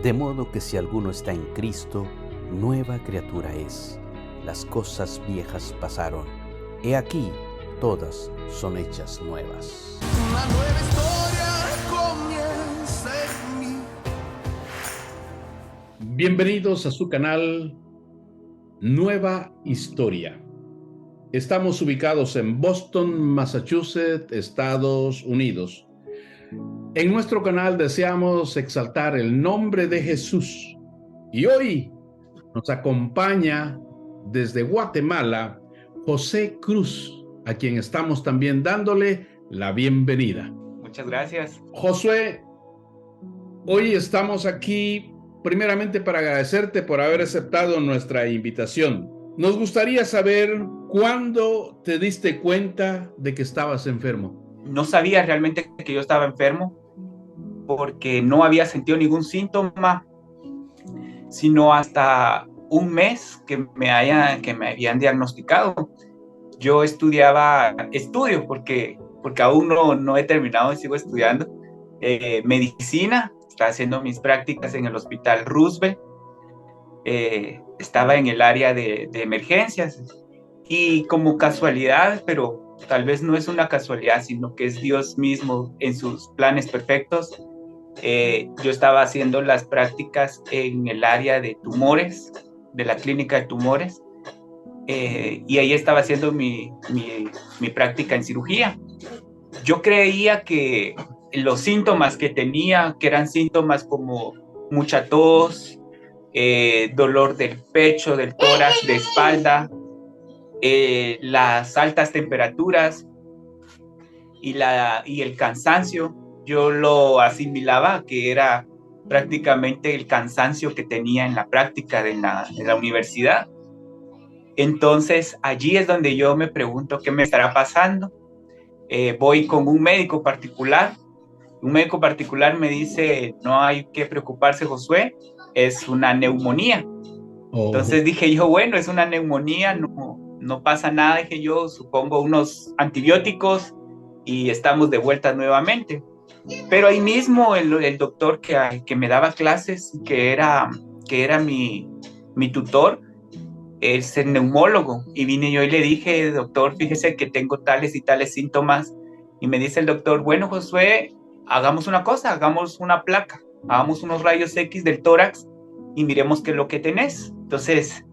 De modo que si alguno está en Cristo, nueva criatura es. Las cosas viejas pasaron. He aquí, todas son hechas nuevas. Una nueva historia comienza en mí. Bienvenidos a su canal Nueva Historia. Estamos ubicados en Boston, Massachusetts, Estados Unidos. En nuestro canal deseamos exaltar el nombre de Jesús. Y hoy nos acompaña desde Guatemala José Cruz, a quien estamos también dándole la bienvenida. Muchas gracias. Josué, hoy estamos aquí primeramente para agradecerte por haber aceptado nuestra invitación. Nos gustaría saber cuándo te diste cuenta de que estabas enfermo. No sabía realmente que yo estaba enfermo porque no había sentido ningún síntoma, sino hasta un mes que me habían diagnosticado. Yo estudio porque aún no he terminado y sigo estudiando medicina. Estaba haciendo mis prácticas en el Hospital Roosevelt. Estaba en el área de emergencias y como casualidad, pero tal vez no es una casualidad, sino que es Dios mismo en sus planes perfectos. Yo estaba haciendo las prácticas en el área de tumores, de la clínica de tumores, y ahí estaba haciendo mi práctica en cirugía. Yo creía que los síntomas que tenía, que eran síntomas como mucha tos, dolor del pecho, del tórax, de espalda, las altas temperaturas y el cansancio, yo lo asimilaba que era prácticamente el cansancio que tenía en la práctica de la universidad. Entonces allí es donde yo me pregunto qué me estará pasando. Voy con un médico particular. Un médico particular me dice, no hay que preocuparse, Josué, es una neumonía. Entonces dije yo, bueno, es una neumonía, no pasa nada, dije yo, supongo unos antibióticos y estamos de vuelta nuevamente. Pero ahí mismo el doctor que me daba clases, que era mi tutor, es el neumólogo, y vine yo y le dije, doctor, fíjese que tengo tales y tales síntomas, y me dice el doctor, bueno, Josué, hagamos una cosa, hagamos una placa, hagamos unos rayos X del tórax y miremos qué es lo que tenés. Entonces,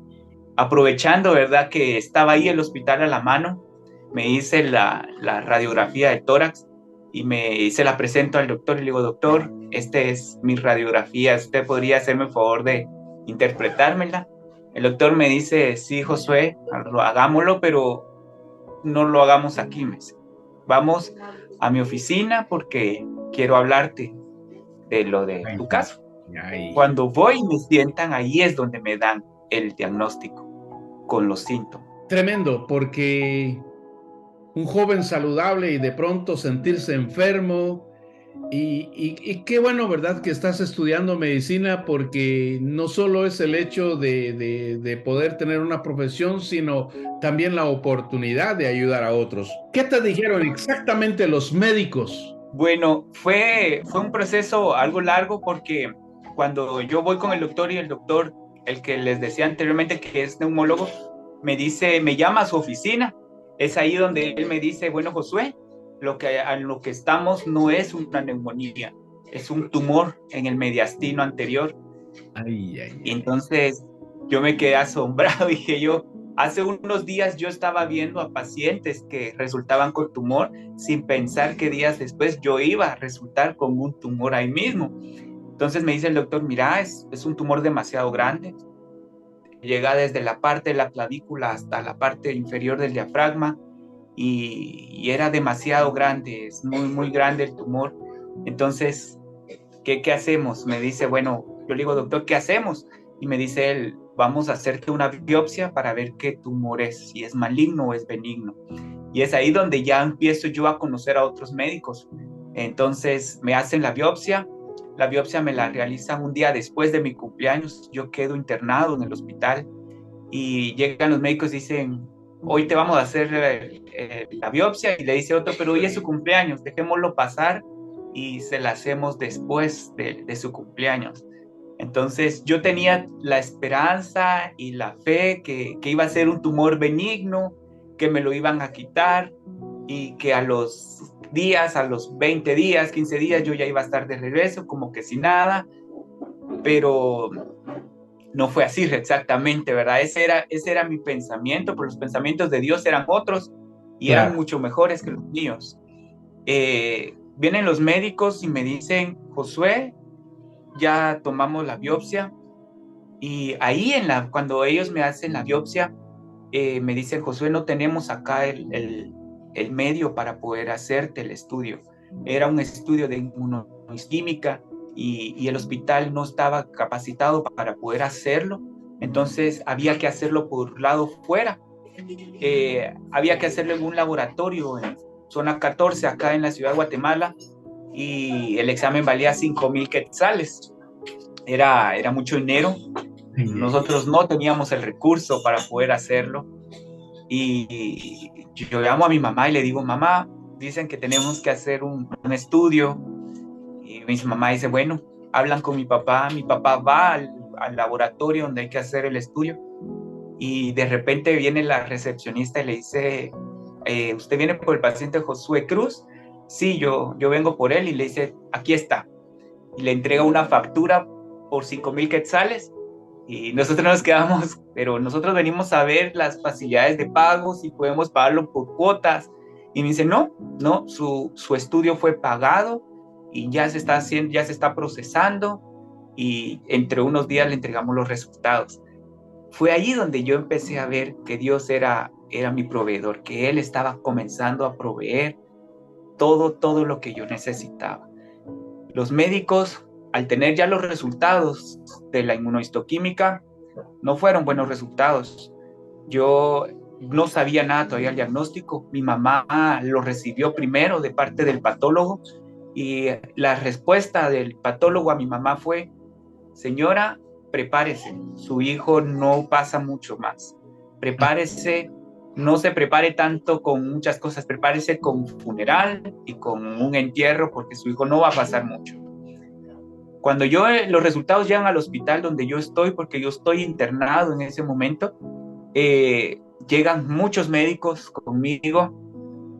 aprovechando, ¿verdad?, que estaba ahí el hospital a la mano, me hice la radiografía del tórax y se la presento al doctor y le digo, doctor, esta es mi radiografía, ¿usted podría hacerme el favor de interpretármela? El doctor me dice, sí, Josué, hagámoslo, pero no lo hagamos aquí, me dice. Vamos a mi oficina porque quiero hablarte de lo de tu caso. Cuando voy y me sientan, ahí es donde me dan el diagnóstico con los síntomas. Tremendo, porque un joven saludable y de pronto sentirse enfermo. Y qué bueno, ¿verdad?, que estás estudiando medicina, porque no solo es el hecho de poder tener una profesión, sino también la oportunidad de ayudar a otros. ¿Qué te dijeron exactamente los médicos? Bueno, fue un proceso algo largo porque cuando yo voy con el doctor y el doctor, el que les decía anteriormente que es neumólogo, me dice, me llama a su oficina. Es ahí donde él me dice, bueno, Josué, a lo que estamos no es una neumonía, es un tumor en el mediastino anterior. Y entonces yo me quedé asombrado, dije yo, hace unos días yo estaba viendo a pacientes que resultaban con tumor sin pensar que días después yo iba a resultar con un tumor ahí mismo. Entonces me dice el doctor, mira, es un tumor demasiado grande, llega desde la parte de la clavícula hasta la parte inferior del diafragma y era demasiado grande, es muy, muy grande el tumor. Entonces, ¿qué hacemos? Me dice, bueno, yo le digo, doctor, ¿qué hacemos? Y me dice él, vamos a hacerte una biopsia para ver qué tumor es, si es maligno o es benigno. Y es ahí donde ya empiezo yo a conocer a otros médicos. Entonces me hacen la biopsia me la realizan un día después de mi cumpleaños, yo quedo internado en el hospital y llegan los médicos y dicen, hoy te vamos a hacer la biopsia, y le dice otro, pero hoy es su cumpleaños, dejémoslo pasar y se la hacemos después de su cumpleaños. Entonces yo tenía la esperanza y la fe que iba a ser un tumor benigno, que me lo iban a quitar y que a los días, a los 20 días, 15 días, yo ya iba a estar de regreso, como que sin nada, pero no fue así exactamente, ¿verdad? Ese era mi pensamiento, pero los pensamientos de Dios eran otros y eran mucho mejores que los míos. Vienen los médicos y me dicen, Josué, ya tomamos la biopsia, y ahí cuando ellos me hacen la biopsia, me dicen, Josué, no tenemos acá el medio para poder hacerte el estudio. Era un estudio de inmunoquímica y el hospital no estaba capacitado para poder hacerlo, entonces había que hacerlo por lado fuera. Había que hacerlo en un laboratorio en zona 14, acá en la ciudad de Guatemala, y el examen valía 5,000 quetzales. Era mucho dinero. Nosotros no teníamos el recurso para poder hacerlo. Y yo llamo a mi mamá y le digo, mamá, dicen que tenemos que hacer un estudio. Y mi mamá dice, bueno, hablan con mi papá va al laboratorio donde hay que hacer el estudio. Y de repente viene la recepcionista y le dice, ¿usted viene por el paciente Josué Cruz? Sí, yo vengo por él, y le dice, aquí está. Y le entrega una factura por 5,000 quetzales. Y nosotros nos quedamos, pero nosotros venimos a ver las facilidades de pago, si podemos pagarlo por cuotas. Y me dice, no, su estudio fue pagado y ya se está haciendo, ya se está procesando, y entre unos días le entregamos los resultados. Fue allí donde yo empecé a ver que Dios era mi proveedor, que Él estaba comenzando a proveer todo lo que yo necesitaba. Los médicos, al tener ya los resultados de la inmunohistoquímica, no fueron buenos resultados. Yo no sabía nada todavía del diagnóstico. Mi mamá lo recibió primero de parte del patólogo, y la respuesta del patólogo a mi mamá fue, señora, prepárese, su hijo no pasa mucho más. Prepárese, no se prepare tanto con muchas cosas, prepárese con funeral y con un entierro, porque su hijo no va a pasar mucho. Cuando los resultados llegan al hospital donde yo estoy, porque yo estoy internado en ese momento, llegan muchos médicos conmigo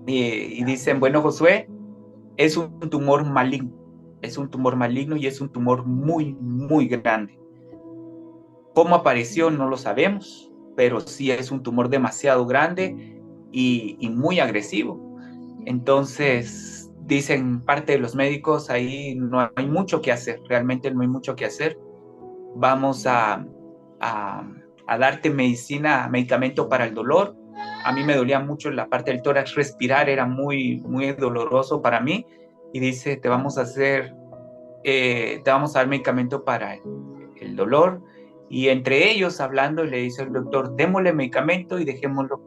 y dicen, bueno, Josué, es un tumor maligno, y es un tumor muy, muy grande. ¿Cómo apareció? No lo sabemos, pero sí es un tumor demasiado grande y muy agresivo. Entonces, dicen parte de los médicos, ahí no hay mucho que hacer, realmente no hay mucho que hacer. Vamos a darte medicamento para el dolor. A mí me dolía mucho la parte del tórax, respirar era muy, muy doloroso para mí, y dice, te vamos a dar medicamento para el dolor. Y entre ellos hablando, le dice el doctor, démosle medicamento y dejémoslo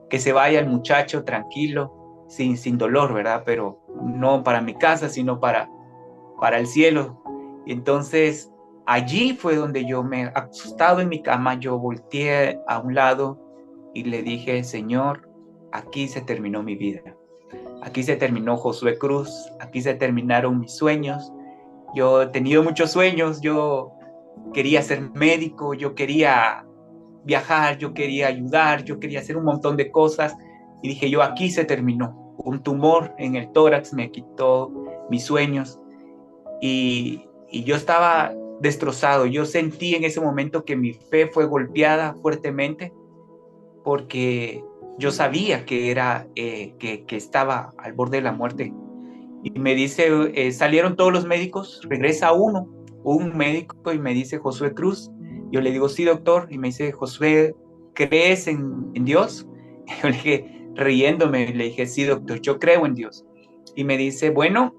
que se vaya el muchacho tranquilo, sin dolor, ¿verdad? Pero no para mi casa, sino para el cielo. Y entonces allí fue donde yo me, asustado en mi cama, yo volteé a un lado y le dije, Señor, aquí se terminó mi vida. Aquí se terminó Josué Cruz, aquí se terminaron mis sueños. Yo he tenido muchos sueños, yo quería ser médico, yo quería viajar, yo quería ayudar, yo quería hacer un montón de cosas, y dije yo, aquí se terminó. Un tumor en el tórax me quitó mis sueños, y yo estaba destrozado. Yo sentí en ese momento que mi fe fue golpeada fuertemente, porque yo sabía que estaba al borde de la muerte. Y me dice, salieron todos los médicos, regresa un médico, y me dice, Josué Cruz. Yo le digo, sí, doctor. Y me dice, Josué, ¿crees en Dios? Yo le dije, riéndome, le dije, sí, doctor, yo creo en Dios. Y me dice, bueno,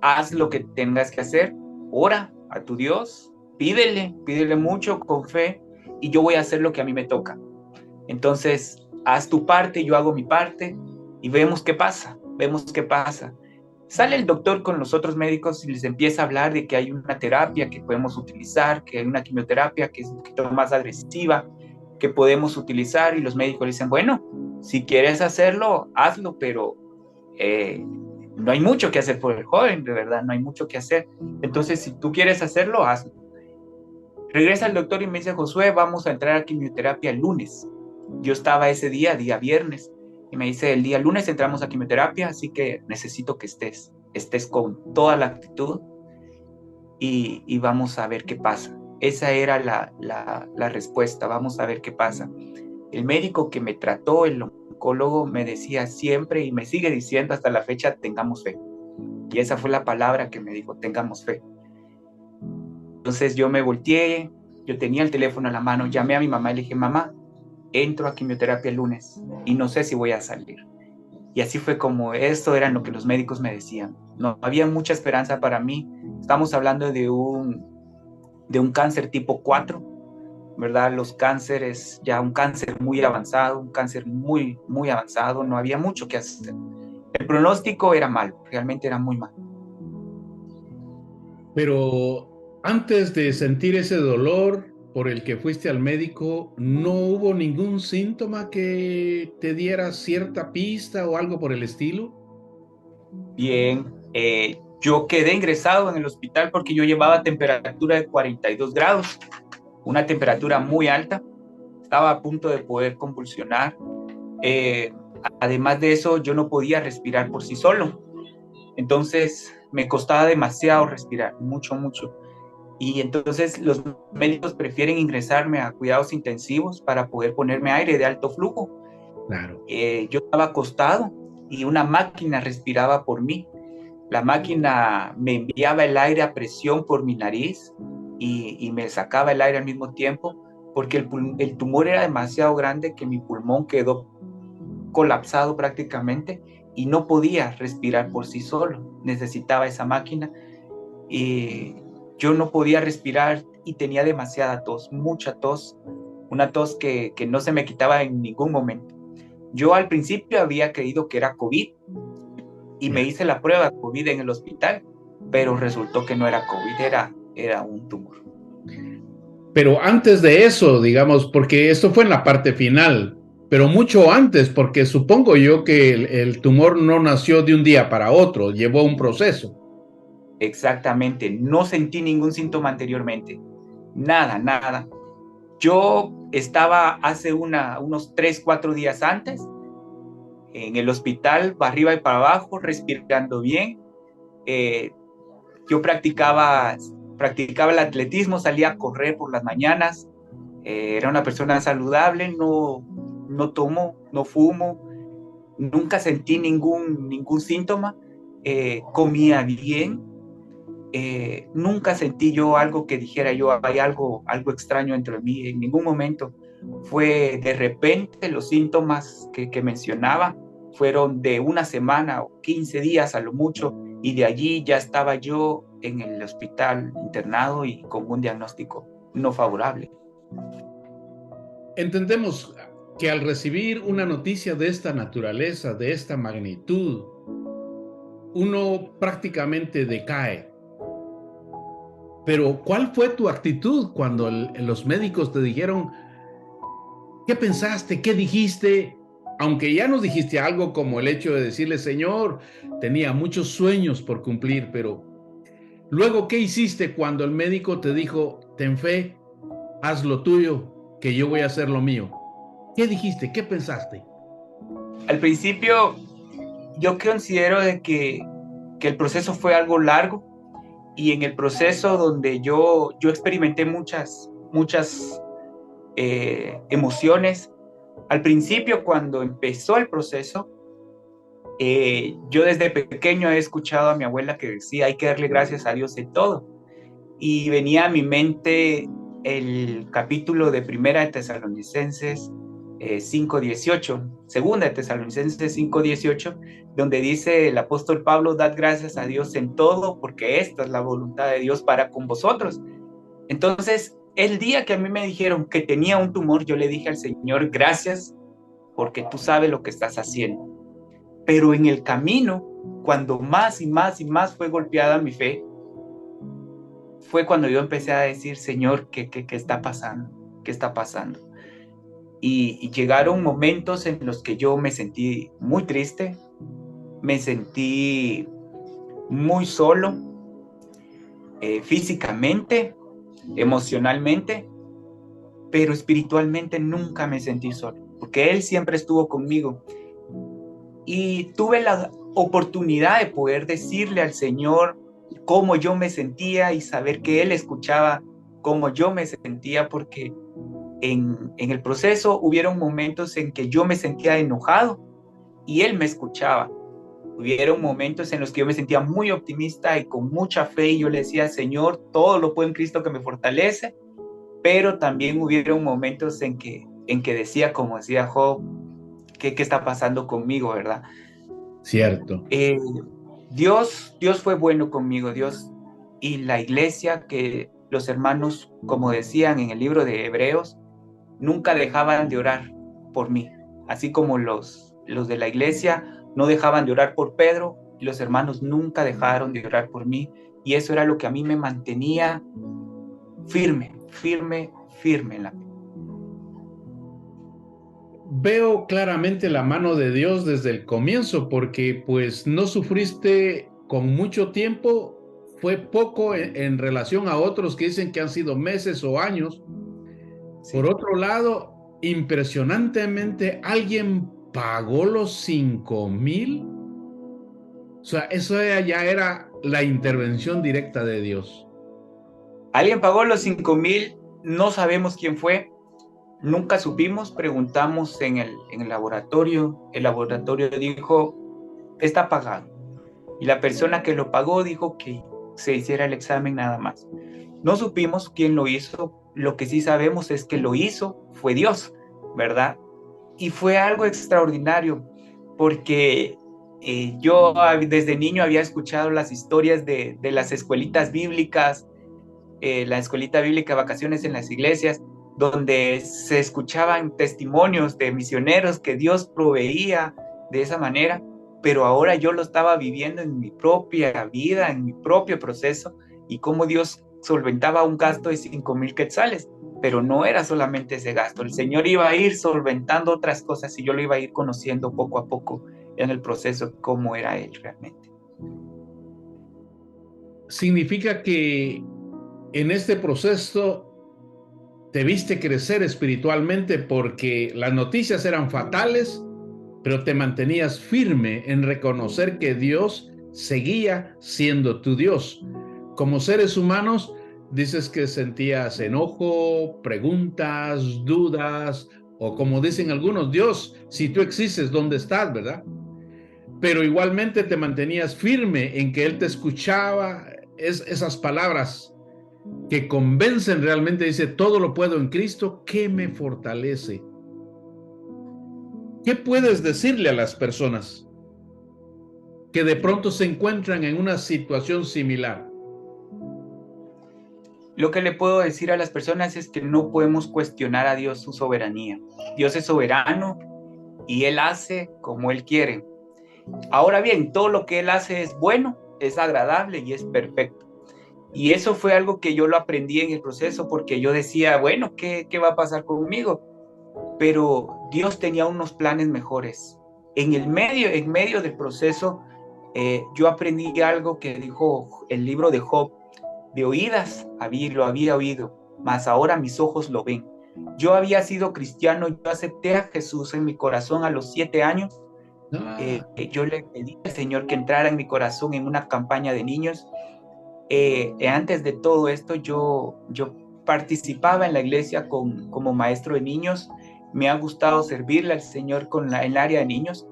haz lo que tengas que hacer, ora a tu Dios, pídele mucho con fe, y yo voy a hacer lo que a mí me toca. Entonces, haz tu parte, yo hago mi parte, y vemos qué pasa. Sale el doctor con los otros médicos y les empieza a hablar de que hay una terapia que podemos utilizar, que hay una quimioterapia que es un poquito más agresiva, que podemos utilizar, y los médicos le dicen, bueno, si quieres hacerlo, hazlo, pero no hay mucho que hacer por el joven, de verdad, no hay mucho que hacer. Entonces, si tú quieres hacerlo, hazlo. Regresa el doctor y me dice, Josué, vamos a entrar a quimioterapia el lunes. Yo estaba ese día viernes, y me dice, el día lunes entramos a quimioterapia, así que necesito que estés con toda la actitud y vamos a ver qué pasa. Esa era la respuesta, vamos a ver qué pasa. El médico que me trató, el oncólogo, me decía siempre y me sigue diciendo hasta la fecha, tengamos fe. Y esa fue la palabra que me dijo, tengamos fe. Entonces yo me volteé, yo tenía el teléfono en la mano, llamé a mi mamá y le dije, mamá, entro a quimioterapia el lunes y no sé si voy a salir. Y así fue como esto era lo que los médicos me decían. No había mucha esperanza para mí. Estamos hablando de un cáncer tipo 4, ¿verdad? Los cánceres, ya un cáncer muy avanzado, un cáncer muy, muy avanzado, no había mucho que hacer. El pronóstico era malo, realmente era muy malo. Pero antes de sentir ese dolor por el que fuiste al médico, ¿no hubo ningún síntoma que te diera cierta pista o algo por el estilo? Bien, yo quedé ingresado en el hospital porque yo llevaba temperatura de 42 grados, una temperatura muy alta, estaba a punto de poder convulsionar. Además de eso, yo no podía respirar por sí solo, entonces me costaba demasiado respirar, mucho, mucho. Y entonces los médicos prefieren ingresarme a cuidados intensivos para poder ponerme aire de alto flujo. Claro. Yo estaba acostado y una máquina respiraba por mí. La máquina me enviaba el aire a presión por mi nariz y me sacaba el aire al mismo tiempo porque el tumor era demasiado grande que mi pulmón quedó colapsado prácticamente y no podía respirar por sí solo. Necesitaba esa máquina y yo no podía respirar y tenía demasiada tos, mucha tos, una tos que no se me quitaba en ningún momento. Yo al principio había creído que era COVID y me hice la prueba de COVID en el hospital, pero resultó que no era COVID, era un tumor. Pero antes de eso, digamos, porque esto fue en la parte final, pero mucho antes, porque supongo yo que el tumor no nació de un día para otro, llevó un proceso. Exactamente, no sentí ningún síntoma anteriormente, nada, nada. Yo estaba hace unos 3, 4 días antes en el hospital, para arriba y para abajo, respirando bien. Yo practicaba el atletismo, salía a correr por las mañanas, era una persona saludable, no tomo, no fumo, nunca sentí ningún síntoma, comía bien, nunca sentí yo algo que dijera yo, hay algo extraño dentro de mí, en ningún momento. Fue de repente los síntomas que mencionaba fueron de una semana o 15 días a lo mucho, y de allí ya estaba yo en el hospital internado y con un diagnóstico no favorable. Entendemos que al recibir una noticia de esta naturaleza, de esta magnitud, uno prácticamente decae. Pero ¿cuál fue tu actitud cuando los médicos te dijeron, qué pensaste, qué dijiste? Aunque ya nos dijiste algo como el hecho de decirle, Señor, tenía muchos sueños por cumplir, pero luego, ¿qué hiciste cuando el médico te dijo, ten fe, haz lo tuyo, que yo voy a hacer lo mío? ¿Qué dijiste? ¿Qué pensaste? Al principio, yo considero de que el proceso fue algo largo, y en el proceso donde yo experimenté muchas emociones. Al principio, cuando empezó el proceso, yo desde pequeño he escuchado a mi abuela que decía, hay que darle gracias a Dios en todo. Y venía a mi mente el capítulo de Primera de Tesalonicenses 5:18, Segunda de Tesalonicenses 5:18, donde dice el apóstol Pablo, dad gracias a Dios en todo, porque esta es la voluntad de Dios para con vosotros. Entonces, el día que a mí me dijeron que tenía un tumor, yo le dije al Señor, gracias, porque tú sabes lo que estás haciendo. Pero en el camino, cuando más y más y más fue golpeada mi fe, fue cuando yo empecé a decir, Señor, ¿qué está pasando? ¿Qué está pasando? Y llegaron momentos en los que yo me sentí muy triste, me sentí muy solo, físicamente, emocionalmente, pero espiritualmente nunca me sentí solo, porque Él siempre estuvo conmigo. Y tuve la oportunidad de poder decirle al Señor cómo yo me sentía y saber que Él escuchaba cómo yo me sentía, porque en el proceso hubieron momentos en que yo me sentía enojado y Él me escuchaba. Hubieron momentos en los que yo me sentía muy optimista y con mucha fe, y yo le decía, Señor, todo lo puedo en Cristo que me fortalece, pero también hubieron momentos en que decía, como decía Job, ¿qué está pasando conmigo, verdad? Cierto. Dios fue bueno conmigo, Dios y la iglesia, que los hermanos, como decían en el libro de Hebreos, nunca dejaban de orar por mí, así como los de la iglesia no dejaban de orar por Pedro, y los hermanos nunca dejaron de orar por mí, y eso era lo que a mí me mantenía firme en la fe. Veo claramente la mano de Dios desde el comienzo, porque pues no sufriste con mucho tiempo, fue poco en relación a otros que dicen que han sido meses o años. Sí. Por otro lado, impresionantemente, alguien pagó los 5,000. O sea, eso ya era la intervención directa de Dios. Alguien pagó los 5,000, no sabemos quién fue. Nunca supimos, preguntamos en el laboratorio dijo, está pagado. Y la persona que lo pagó dijo que se hiciera el examen nada más. No supimos quién lo hizo, lo que sí sabemos es que lo hizo, fue Dios, ¿verdad? Y fue algo extraordinario, porque yo desde niño había escuchado las historias de las escuelitas bíblicas, la escuelita bíblica, vacaciones en las iglesias, donde se escuchaban testimonios de misioneros que Dios proveía de esa manera, pero ahora yo lo estaba viviendo en mi propia vida, en mi propio proceso, y cómo Dios solventaba un gasto de 5,000 quetzales, pero no era solamente ese gasto, el Señor iba a ir solventando otras cosas y yo lo iba a ir conociendo poco a poco en el proceso, cómo era Él realmente. Significa que en este proceso te viste crecer espiritualmente, porque las noticias eran fatales, pero te mantenías firme en reconocer que Dios seguía siendo tu Dios. Como seres humanos, dices que sentías enojo, preguntas, dudas, o como dicen algunos, Dios, si tú existes, ¿dónde estás, verdad? Pero igualmente te mantenías firme en que Él te escuchaba. Esas palabras que convencen realmente, dice, todo lo puedo en Cristo que me fortalece. ¿Qué puedes decirle a las personas que de pronto se encuentran en una situación similar? Lo que le puedo decir a las personas es que no podemos cuestionar a Dios su soberanía. Dios es soberano y Él hace como Él quiere. Ahora bien, todo lo que Él hace es bueno, es agradable y es perfecto. Y eso fue algo que yo lo aprendí en el proceso, porque yo decía, bueno, ¿qué va a pasar conmigo? Pero Dios tenía unos planes mejores. En medio del proceso, yo aprendí algo que dijo el libro de Job: de oídas lo había oído, mas ahora mis ojos lo ven. Yo había sido cristiano, yo acepté a Jesús en mi corazón a los 7 años. Yo le pedí al Señor que entrara en mi corazón en una campaña de niños. Antes de todo esto, yo participaba en la iglesia como maestro de niños. Me ha gustado servirle al Señor en el área de niños.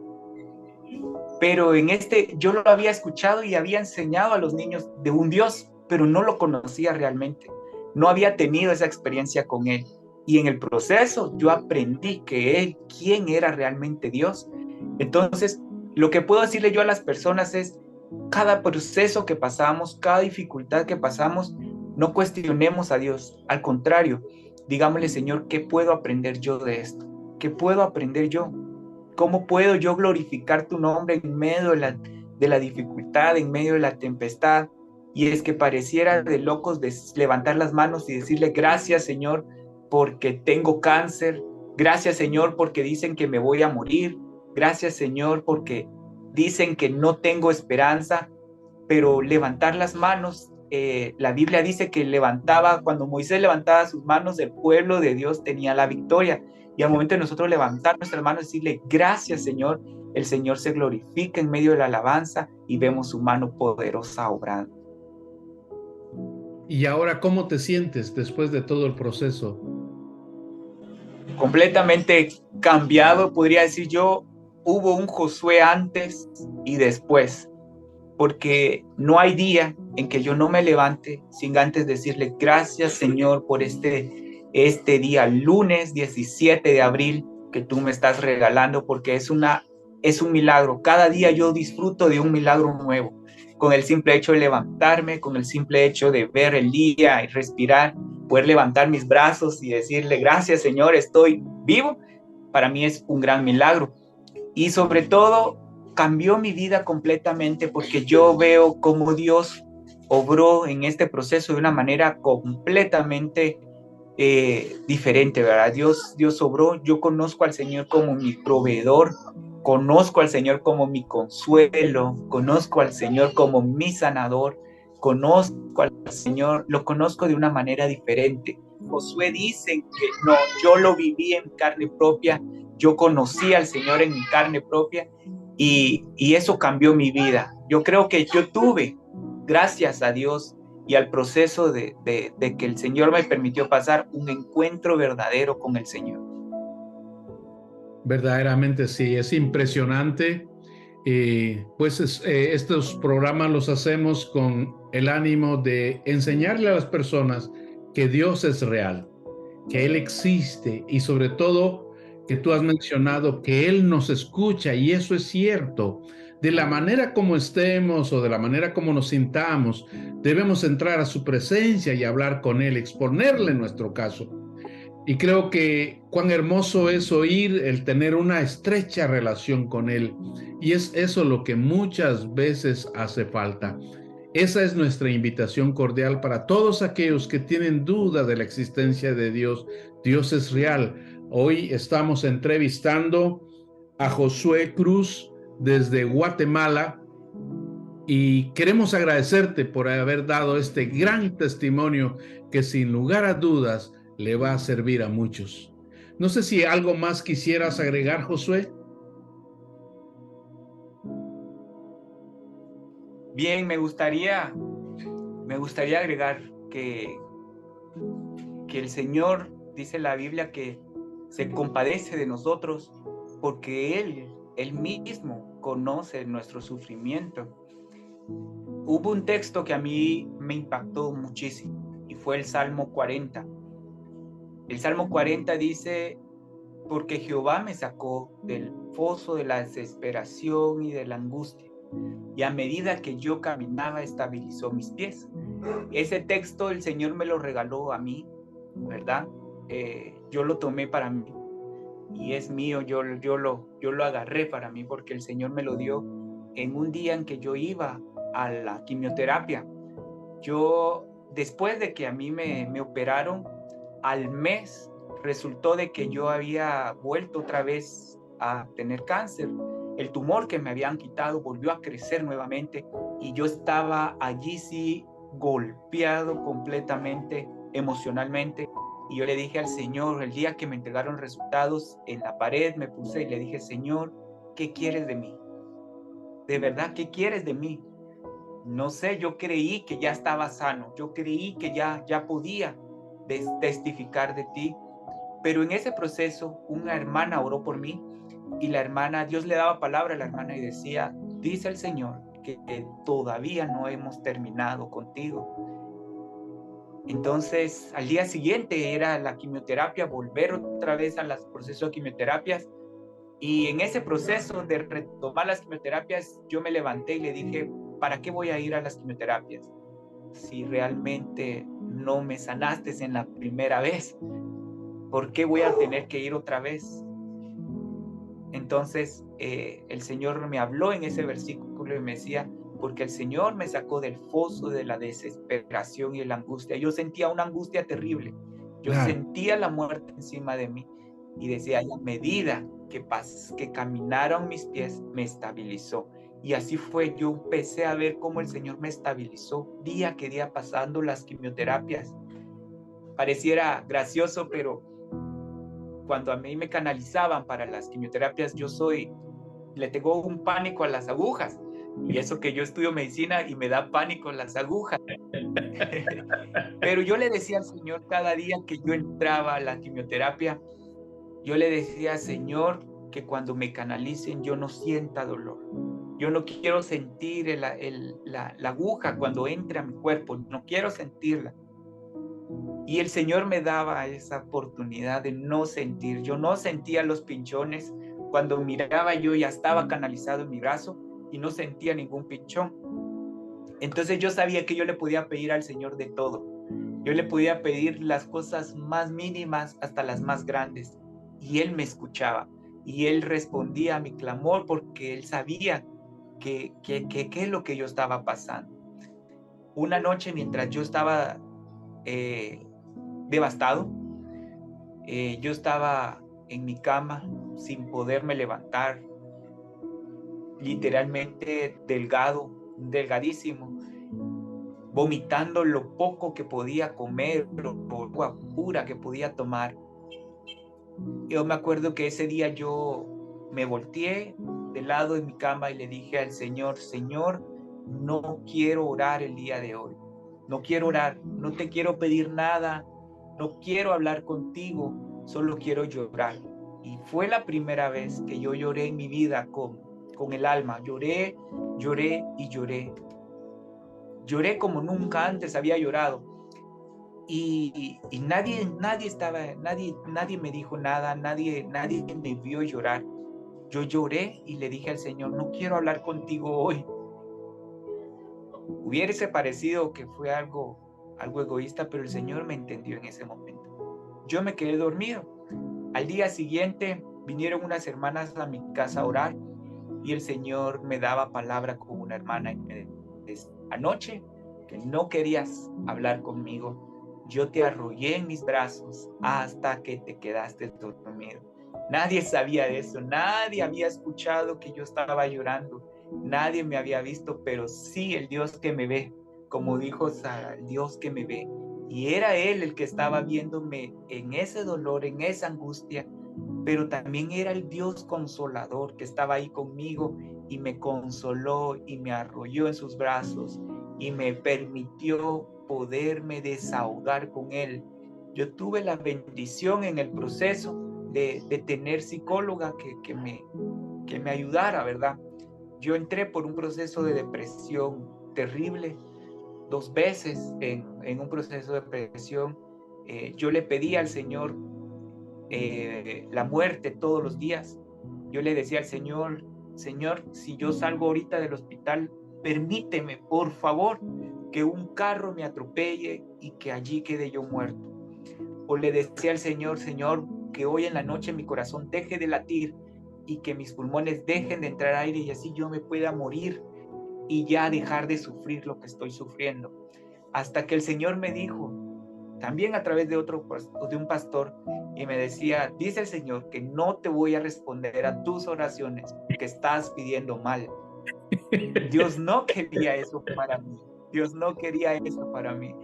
Pero yo lo había escuchado y había enseñado a los niños de un Dios, pero no lo conocía realmente. No había tenido esa experiencia con Él. Y en el proceso yo aprendí quién era realmente Dios. Entonces, lo que puedo decirle yo a las personas es, cada proceso que pasamos, cada dificultad que pasamos, no cuestionemos a Dios. Al contrario, digámosle, Señor, ¿qué puedo aprender yo de esto? ¿Qué puedo aprender yo? ¿Cómo puedo yo glorificar tu nombre en medio de la dificultad, en medio de la tempestad? Y es que pareciera de locos de levantar las manos y decirle, gracias, Señor, porque tengo cáncer. Gracias, Señor, porque dicen que me voy a morir. Gracias, Señor, porque dicen que no tengo esperanza. Pero levantar las manos la Biblia dice que cuando Moisés levantaba sus manos, el pueblo de Dios tenía la victoria. Y al momento de nosotros levantar nuestras manos y decirle, gracias Señor, el Señor se glorifica en medio de la alabanza y vemos su mano poderosa obrando. ¿Y ahora cómo te sientes después de todo el proceso? Completamente cambiado, podría decir yo. Hubo un Josué antes y después, porque no hay día en que yo no me levante sin antes decirle gracias Señor por este día, lunes 17 de abril, que tú me estás regalando, porque es un milagro. Cada día yo disfruto de un milagro nuevo, con el simple hecho de levantarme, con el simple hecho de ver el día y respirar, poder levantar mis brazos y decirle gracias Señor, estoy vivo. Para mí es un gran milagro. Y sobre todo cambió mi vida completamente, porque yo veo cómo Dios obró en este proceso de una manera completamente diferente, ¿verdad? Dios obró. Yo conozco al Señor como mi proveedor, conozco al Señor como mi consuelo, conozco al Señor como mi sanador, conozco al Señor, lo conozco de una manera diferente. Josué dice que no, yo lo viví en carne propia, yo conocí al Señor en mi carne propia y eso cambió mi vida. Yo creo que yo tuve, gracias a Dios y al proceso de que el Señor me permitió pasar, un encuentro verdadero con el Señor. Verdaderamente sí, es impresionante. Estos programas los hacemos con el ánimo de enseñarle a las personas que Dios es real, que Él existe y sobre todo que tú has mencionado que Él nos escucha, y eso es cierto. De la manera como estemos o de la manera como nos sintamos, debemos entrar a su presencia y hablar con Él, exponerle nuestro caso. Y creo que cuán hermoso es oír el tener una estrecha relación con Él. Y es eso lo que muchas veces hace falta. Esa es nuestra invitación cordial para todos aquellos que tienen duda de la existencia de Dios. Dios es real. Hoy estamos entrevistando a Josué Cruz desde Guatemala y queremos agradecerte por haber dado este gran testimonio que sin lugar a dudas le va a servir a muchos. No sé si algo más quisieras agregar, Josué. Bien, me gustaría agregar que el Señor, dice la Biblia, que se compadece de nosotros porque Él mismo conoce nuestro sufrimiento. Hubo un texto que a mí me impactó muchísimo y fue el Salmo 40. El Salmo 40 dice, porque Jehová me sacó del foso de la desesperación y de la angustia, y a medida que yo caminaba estabilizó mis pies. Ese texto el Señor me lo regaló a mí, ¿verdad? Yo lo tomé para mí y es mío, yo lo agarré para mí porque el Señor me lo dio en un día en que yo iba a la quimioterapia. Después de que a mí me operaron, al mes resultó de que yo había vuelto otra vez a tener cáncer. El tumor que me habían quitado volvió a crecer nuevamente y yo estaba allí sí golpeado completamente emocionalmente. Y yo le dije al Señor, el día que me entregaron resultados, en la pared me puse y le dije, Señor, ¿qué quieres de mí? De verdad, ¿qué quieres de mí? No sé, yo creí que ya estaba sano, yo creí que ya podía testificar de ti, pero en ese proceso una hermana oró por mí y la hermana, Dios le daba palabra a la hermana y decía, dice el Señor que todavía no hemos terminado contigo. Entonces al día siguiente era la quimioterapia, volver otra vez a los procesos de quimioterapias, y en ese proceso de retomar las quimioterapias yo me levanté y le dije, ¿para qué voy a ir a las quimioterapias si realmente no me sanaste en la primera vez? ¿Por qué voy a tener que ir otra vez? Entonces el Señor me habló en ese versículo y me decía, porque el Señor me sacó del foso de la desesperación y la angustia. Yo sentía una angustia terrible, yo sentía la muerte encima de mí y decía, a medida que caminaron mis pies, me estabilizó. Y así fue, yo empecé a ver cómo el Señor me estabilizó día que día pasando las quimioterapias. Pareciera gracioso, pero cuando a mí me canalizaban para las quimioterapias, le tengo un pánico a las agujas. Y eso que yo estudio medicina y me da pánico las agujas. Pero yo le decía al Señor cada día que yo entraba a la quimioterapia, yo le decía, Señor, que cuando me canalicen yo no sienta dolor. Yo no quiero sentir la aguja cuando entre a mi cuerpo, no quiero sentirla. Y el Señor me daba esa oportunidad de no sentir. Yo no sentía los pinchones. Cuando miraba yo ya estaba canalizado en mi brazo y no sentía ningún pinchón. Entonces yo sabía que yo le podía pedir al Señor de todo. Yo le podía pedir las cosas más mínimas hasta las más grandes. Y Él me escuchaba. Y Él respondía a mi clamor porque Él sabía qué es lo que yo estaba pasando. Una noche mientras yo estaba devastado, yo estaba en mi cama sin poderme levantar, literalmente delgadísimo, vomitando lo poco que podía comer, lo agua pura que podía tomar. Yo me acuerdo que ese día yo me volteé de lado en mi cama y le dije al Señor, Señor, no quiero orar el día de hoy. No quiero orar, no te quiero pedir nada, no quiero hablar contigo, solo quiero llorar. Y fue la primera vez que yo lloré en mi vida con el alma. Lloré y lloré. Lloré como nunca antes había llorado. Y nadie me dijo nada, nadie me vio llorar. Yo lloré y le dije al Señor, no quiero hablar contigo hoy. Hubiese parecido que fue algo egoísta, pero el Señor me entendió en ese momento. Yo me quedé dormido. Al día siguiente vinieron unas hermanas a mi casa a orar y el Señor me daba palabra con una hermana y me decía, anoche que no querías hablar conmigo, yo te arrollé en mis brazos hasta que te quedaste dormido. Nadie sabía de eso, nadie había escuchado que yo estaba llorando, nadie me había visto, pero sí el Dios que me ve, como dijo Sara, el Dios que me ve. Y era Él el que estaba viéndome en ese dolor, en esa angustia, pero también era el Dios consolador que estaba ahí conmigo y me consoló y me arrolló en sus brazos y me permitió poderme desahogar con Él. Yo tuve la bendición en el proceso de tener psicóloga que me ayudara, ¿verdad? Yo entré por un proceso de depresión terrible, 2 veces en un proceso de depresión. Yo le pedí al Señor la muerte todos los días. Yo le decía al Señor, Señor, si yo salgo ahorita del hospital, permíteme, por favor, que un carro me atropelle y que allí quede yo muerto. O le decía al Señor, Señor, que hoy en la noche mi corazón deje de latir y que mis pulmones dejen de entrar aire y así yo me pueda morir y ya dejar de sufrir lo que estoy sufriendo. Hasta que el Señor me dijo, también a través de un pastor, y me decía, dice el Señor que no te voy a responder a tus oraciones que estás pidiendo mal. Dios no quería eso para mí. Dios no quería eso para mí.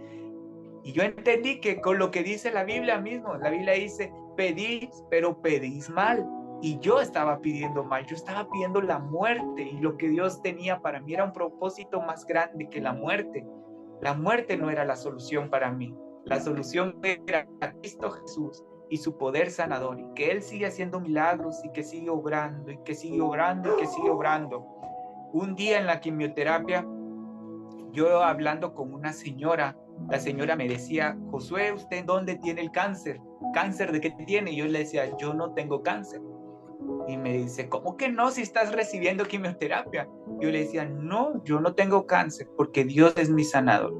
Y yo entendí que con lo que dice la Biblia mismo, la Biblia dice, pedís, pero pedís mal. Y yo estaba pidiendo mal, yo estaba pidiendo la muerte, y lo que Dios tenía para mí era un propósito más grande que la muerte. La muerte no era la solución para mí. La solución era Cristo Jesús y su poder sanador, y que Él sigue haciendo milagros y que sigue obrando y que sigue obrando y que sigue obrando. Un día en la quimioterapia, yo hablando con una señora, la señora me decía, Josué, ¿usted dónde tiene el cáncer? ¿Cáncer de qué tiene? Y yo le decía, yo no tengo cáncer. Y me dice, ¿cómo que no si estás recibiendo quimioterapia? Yo le decía, no, yo no tengo cáncer porque Dios es mi sanador.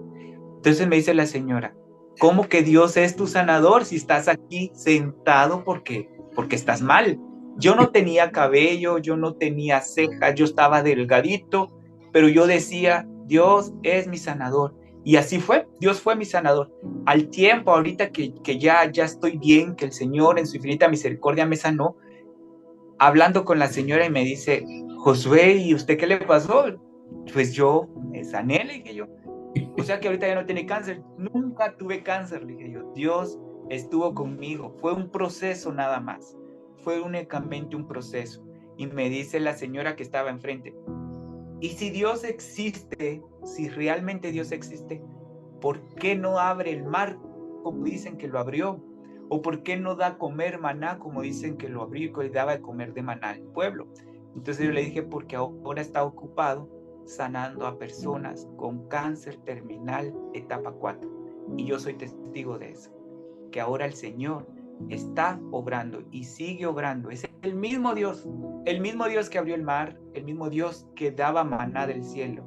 Entonces me dice la señora, ¿cómo que Dios es tu sanador si estás aquí sentado porque estás mal? Yo no tenía cabello, yo no tenía cejas, yo estaba delgadito, pero yo decía, Dios es mi sanador. Y así fue, Dios fue mi sanador. Al tiempo, ahorita que ya estoy bien, que el Señor en su infinita misericordia me sanó, hablando con la señora y me dice, Josué, ¿y usted qué le pasó? Pues yo me sané, le dije yo. O sea que ahorita ya no tiene cáncer. Nunca tuve cáncer, le dije yo. Dios estuvo conmigo. Fue un proceso nada más. Fue únicamente un proceso. Y me dice la señora que estaba enfrente, y si Dios existe, si realmente Dios existe, ¿por qué no abre el mar como dicen que lo abrió? ¿O por qué no da a comer maná como dicen que lo abrió y daba de comer de maná al pueblo? Entonces yo le dije, porque ahora está ocupado sanando a personas con cáncer terminal etapa 4. Y yo soy testigo de eso, que ahora el Señor está obrando y sigue obrando. Es el mismo Dios que abrió el mar, el mismo Dios que daba maná del cielo.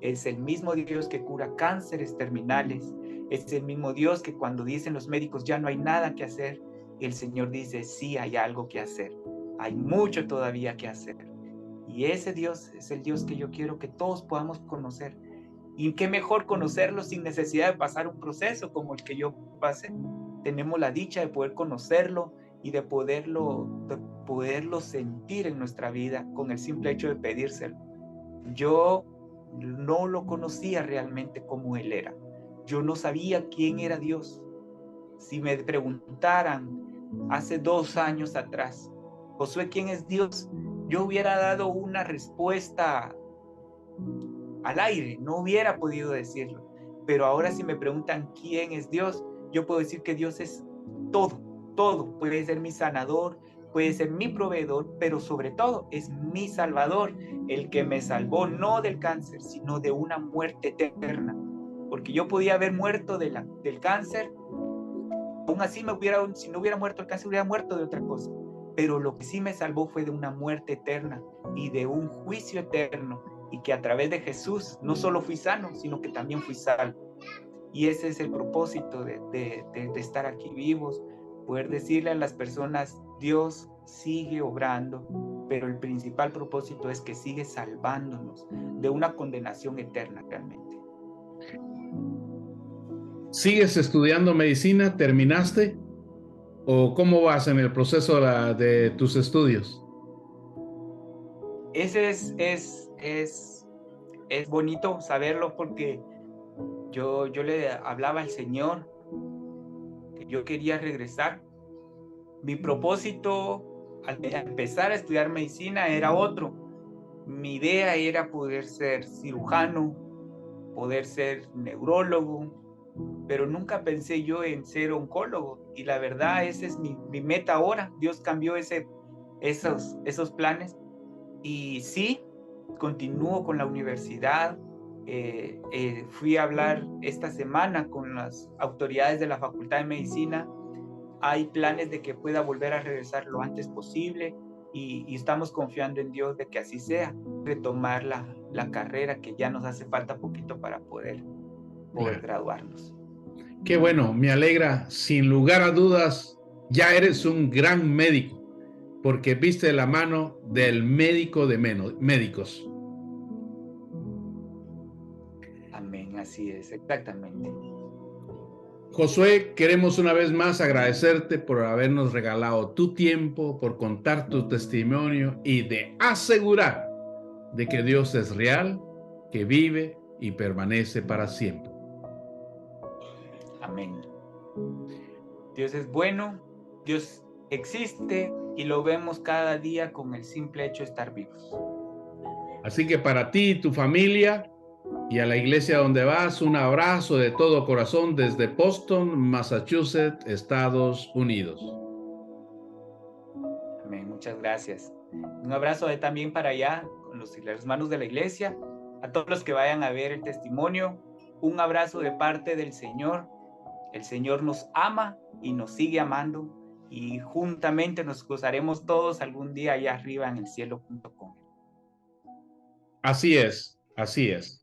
Es el mismo Dios que cura cánceres terminales. Es el mismo Dios que cuando dicen los médicos ya no hay nada que hacer, el Señor dice sí hay algo que hacer. Hay mucho todavía que hacer. Y ese Dios es el Dios que yo quiero que todos podamos conocer. Y qué mejor conocerlo sin necesidad de pasar un proceso como el que yo pasé. Tenemos la dicha de poder conocerlo y de poderlo sentir en nuestra vida con el simple hecho de pedírselo. Yo no lo conocía realmente como Él era. Yo no sabía quién era Dios. Si me preguntaran hace 2 años atrás, Josué, ¿quién es Dios? Yo hubiera dado una respuesta al aire, no hubiera podido decirlo. Pero ahora si me preguntan quién es Dios, yo puedo decir que Dios es todo, todo. Puede ser mi sanador, puede ser mi proveedor, pero sobre todo es mi salvador, el que me salvó no del cáncer, sino de una muerte eterna. Porque yo podía haber muerto del cáncer, aún así si no hubiera muerto el cáncer, hubiera muerto de otra cosa. Pero lo que sí me salvó fue de una muerte eterna y de un juicio eterno, y que a través de Jesús no solo fui sano, sino que también fui salvo. Y ese es el propósito de estar aquí vivos, poder decirle a las personas, Dios sigue obrando, pero el principal propósito es que sigue salvándonos de una condenación eterna realmente. ¿Sigues estudiando medicina? ¿Terminaste? ¿O cómo vas en el proceso de tus estudios? Ese es bonito saberlo, porque yo le hablaba al Señor que yo quería regresar. Mi propósito al empezar a estudiar medicina era otro. Mi idea era poder ser cirujano, poder ser neurólogo, pero nunca pensé yo en ser oncólogo. Y la verdad, esa es mi meta ahora. Dios cambió esos planes. Y sí, continúo con la universidad. Fui a hablar esta semana con las autoridades de la Facultad de Medicina. Hay planes de que pueda volver a regresar lo antes posible, y estamos confiando en Dios de que así sea, retomar la carrera, que ya nos hace falta poquito para poder graduarnos. Qué bueno, me alegra. Sin lugar a dudas, ya eres un gran médico, porque viste la mano del médico de médicos. Amén, así es, exactamente. Josué, queremos una vez más agradecerte por habernos regalado tu tiempo, por contar tu testimonio y de asegurar de que Dios es real, que vive y permanece para siempre. Amén. Dios es bueno, Dios existe y lo vemos cada día con el simple hecho de estar vivos. Así que para ti y tu familia y a la iglesia donde vas, un abrazo de todo corazón desde Boston, Massachusetts, Estados Unidos. Amén, muchas gracias. Un abrazo también para allá con los hermanos de la iglesia, a todos los que vayan a ver el testimonio. Un abrazo de parte del Señor. El Señor nos ama y nos sigue amando, y juntamente nos gozaremos todos algún día allá arriba en el cielo junto con Él. Así es, así es.